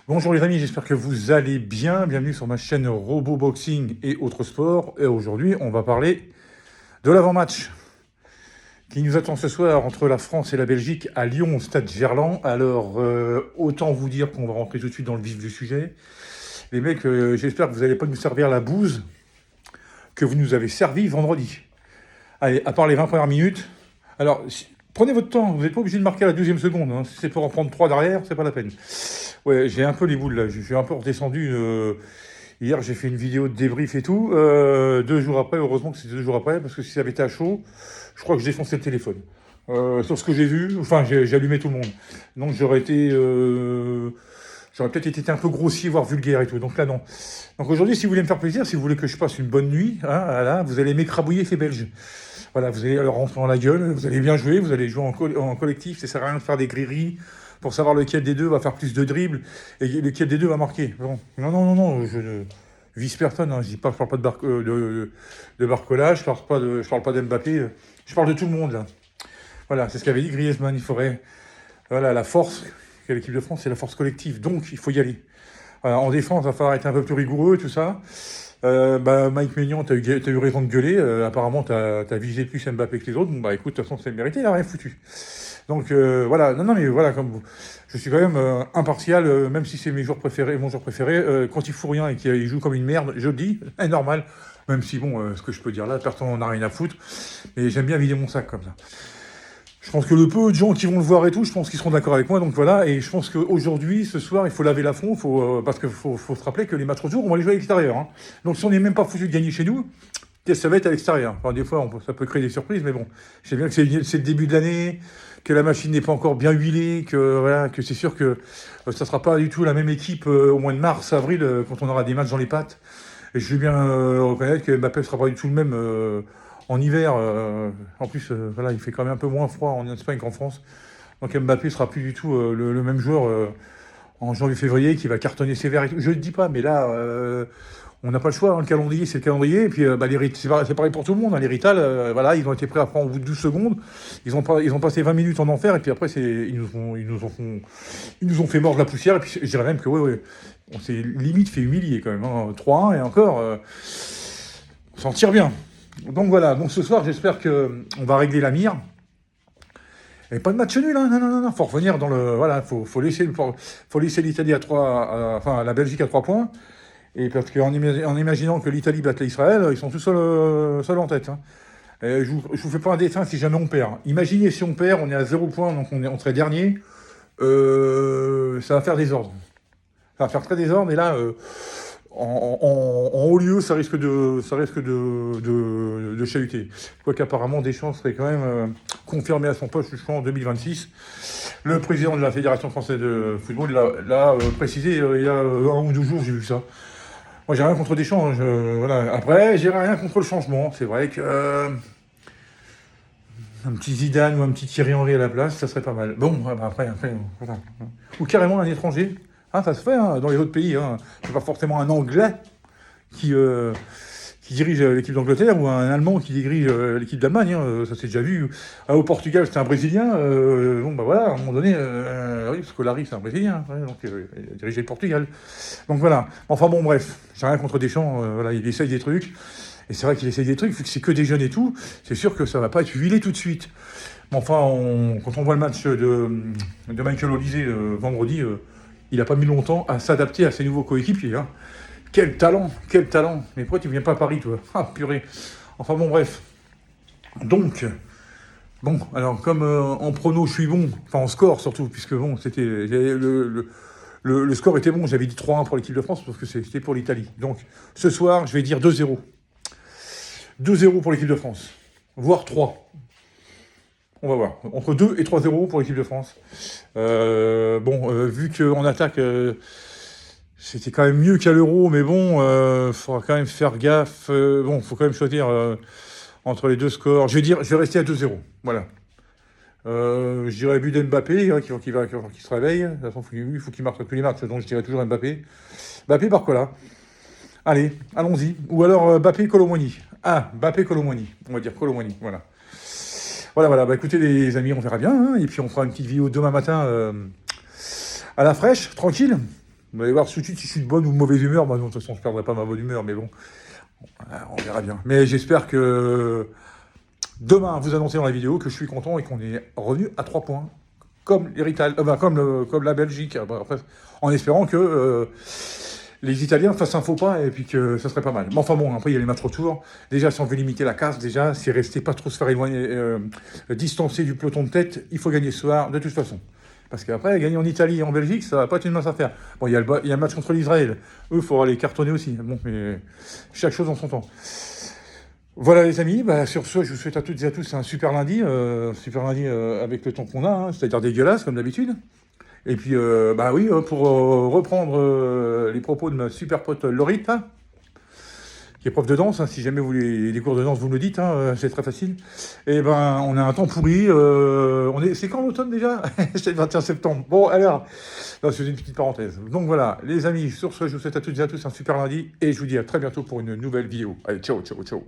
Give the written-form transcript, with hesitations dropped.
Bonjour les amis, j'espère que vous allez bien. Bienvenue sur ma chaîne Robo Boxing et autres sports. Et aujourd'hui, on va parler de l'avant-match qui nous attend ce soir entre la France et la Belgique à Lyon au stade Gerland. Alors, autant vous dire qu'on va rentrer tout de suite dans le vif du sujet. Les mecs, j'espère que vous n'allez pas nous servir la bouse que vous nous avez servi vendredi. Allez, à part les 20 premières minutes. Alors, prenez votre temps, vous n'êtes pas obligé de marquer à la 12e seconde. Hein. Si c'est pour en prendre 3 derrière, c'est pas la peine. Ouais, j'ai un peu les boules là, je suis un peu redescendu. Hier, j'ai fait une vidéo de débrief et tout. 2 jours après, heureusement que c'était 2 jours après, parce que si ça avait été à chaud, je crois que je défonçais le téléphone. Sur ce que j'ai vu, enfin, j'ai allumé tout le monde. Donc j'aurais peut-être été un peu grossier, voire vulgaire et tout. Donc là, non. Donc aujourd'hui, si vous voulez me faire plaisir, si vous voulez que je passe une bonne nuit, hein, voilà, vous allez m'écrabouiller ces Belges. Voilà, vous allez leur rentrer dans la gueule, vous allez bien jouer, vous allez jouer en collectif, ça sert à rien de faire des grilleries pour savoir lequel des deux va faire plus de dribbles et lequel des deux va marquer. Bon. Non, je ne vise personne, hein. Je parle pas de Barcola, je parle pas d'Mbappé, je parle de tout le monde là. Voilà, c'est ce qu'avait dit Griezmann, il faudrait... Voilà, la force qu'a l'équipe de France, c'est la force collective, donc il faut y aller. Voilà, en défense, il va falloir être un peu plus rigoureux, tout ça. Mike Maignan, t'as eu raison de gueuler. Apparemment, t'as visé plus Mbappé que les autres. Bon, bah écoute, de toute façon, c'est mérité, il a rien foutu. Donc voilà, non, mais voilà, je suis quand même impartial, même si c'est mon joueur préféré, quand il fout rien et qu'il joue comme une merde, je le dis, c'est normal. Même si, bon, ce que je peux dire là, personne n'en a rien à foutre. Mais j'aime bien vider mon sac comme ça. Je pense que le peu de gens qui vont le voir et tout, je pense qu'ils seront d'accord avec moi. Donc voilà, et je pense qu'aujourd'hui, ce soir, il faut laver la fond, parce qu'il faut se rappeler que les matchs retour, on va les jouer à l'extérieur. Hein. Donc si on n'est même pas foutu de gagner chez nous, ça va être à l'extérieur. Enfin, des fois, ça peut créer des surprises, mais bon, je sais bien que c'est le début de l'année, que la machine n'est pas encore bien huilée, que c'est sûr que ça sera pas du tout la même équipe au mois de mars, avril, quand on aura des matchs dans les pattes. Et je veux bien reconnaître que Mbappé sera pas du tout le même en hiver. En plus, voilà, il fait quand même un peu moins froid en Espagne qu'en France. Donc Mbappé sera plus du tout le même joueur en janvier-février qui va cartonner sévère. Je ne le dis pas, mais là, on n'a pas le choix. Hein, le calendrier, c'est le calendrier. Et puis, c'est pareil pour tout le monde. Hein, les Rital, voilà, ils ont été prêts à prendre au bout de 12 secondes. Ils ont passé 20 minutes en enfer. Et puis après, ils nous ont fait mordre la poussière. Et puis, je dirais même que, ouais, on s'est limite fait humilier quand même. Hein, 3-1 et encore, on s'en tire bien. Donc voilà, donc ce soir, j'espère qu'on va régler la mire. Et pas de match nul, hein. Non, faut revenir dans le... Voilà, faut laisser l'Italie à 3... enfin, la Belgique à 3 points. Et parce qu'en imaginant que l'Italie batte l'Israël, ils sont tous seuls en tête. Hein. Et je vous fais pas un dessin si jamais on perd. Imaginez si on perd, on est à 0 points, donc on serait dernier. Ça va faire désordre. Ça va faire très désordre, et là... En haut lieu, ça risque de chahuter. Quoiqu'apparemment, Deschamps serait quand même confirmé à son poste jusqu'en 2026. Le président de la Fédération française de football l'a précisé il y a 1 ou 2 jours, j'ai vu ça. Moi, j'ai rien contre Deschamps. Voilà. Après, j'ai rien contre le changement. C'est vrai que un petit Zidane ou un petit Thierry Henry à la place, ça serait pas mal. Bon, après, voilà. Ou carrément un étranger. Ah, ça se fait hein, dans les autres pays. Hein. C'est pas forcément un Anglais qui dirige l'équipe d'Angleterre ou un Allemand qui dirige l'équipe d'Allemagne. Hein. Ça s'est déjà vu. Au Portugal, c'était un Brésilien. Bon, bah voilà, à un moment donné, oui, parce que Larry, c'est un Brésilien. Ouais, donc, il a dirigé le Portugal. Donc voilà. Enfin bon, bref, j'ai rien contre Deschamps. Voilà, il essaye des trucs. Et c'est vrai qu'il essaye des trucs, vu que c'est que des jeunes et tout, c'est sûr que ça va pas être huilé tout de suite. Mais enfin, quand on voit le match de Michael Olise vendredi, il n'a pas mis longtemps à s'adapter à ses nouveaux coéquipiers. Hein. Quel talent, quel talent. Mais pourquoi tu viens pas à Paris, toi? Ah, purée. Enfin bon, bref. Donc, bon, alors comme en prono, je suis bon, enfin en score surtout, puisque bon, c'était le score était bon, j'avais dit 3-1 pour l'équipe de France, parce que c'était pour l'Italie. Donc, ce soir, je vais dire 2-0. 2-0 pour l'équipe de France, voire 3. On va voir. Entre 2 et 3-0 pour l'équipe de France. Vu qu'en attaque, c'était quand même mieux qu'à l'Euro, mais bon, faudra quand même faire gaffe. Faut quand même choisir entre les deux scores. Je vais rester à 2-0. Voilà. Je dirais but d'Mbappé, hein, qui se réveille. De toute façon, il faut qu'il marque tous les matchs, donc je dirais toujours Mbappé. Mbappé, Barcola. Allez, allons-y. Ou alors Mbappé, Colomoni. Ah, Mbappé, Colomoni. On va dire Colomoni, voilà. Voilà, bah écoutez les amis, on verra bien, hein, et puis on fera une petite vidéo demain matin à la fraîche, tranquille. Vous allez voir tout de suite si je suis de bonne ou de mauvaise humeur. Moi, non, de toute façon, je ne perdrai pas ma bonne humeur, mais bon, on verra bien. Mais j'espère que demain, vous annoncez dans la vidéo que je suis content et qu'on est revenu à 3 points, comme comme la Belgique, après, en espérant que les Italiens fassent un faux pas et puis que ça serait pas mal. Mais enfin bon, après il y a les matchs retour. Déjà, si on veut limiter la casse, déjà, c'est rester pas trop se faire éloigner, distancer du peloton de tête, il faut gagner ce soir, de toute façon. Parce qu'après, gagner en Italie et en Belgique, ça va pas être une mince affaire. Bon, il y a le match contre l'Israël. Eux, il faudra les cartonner aussi. Bon, mais chaque chose en son temps. Voilà les amis, bah, sur ce, je vous souhaite à toutes et à tous un super lundi avec le temps qu'on a, hein, c'est-à-dire dégueulasse comme d'habitude. Et puis, bah oui, pour reprendre les propos de ma super pote Laurie, hein, qui est prof de danse, hein, si jamais vous voulez des cours de danse, vous me le dites, hein, c'est très facile. Et ben, on a un temps pourri, c'est quand l'automne déjà? C'est le 21 septembre. Bon, alors, c'est une petite parenthèse. Donc voilà, les amis, sur ce, je vous souhaite à toutes et à tous un super lundi, et je vous dis à très bientôt pour une nouvelle vidéo. Allez, ciao, ciao, ciao.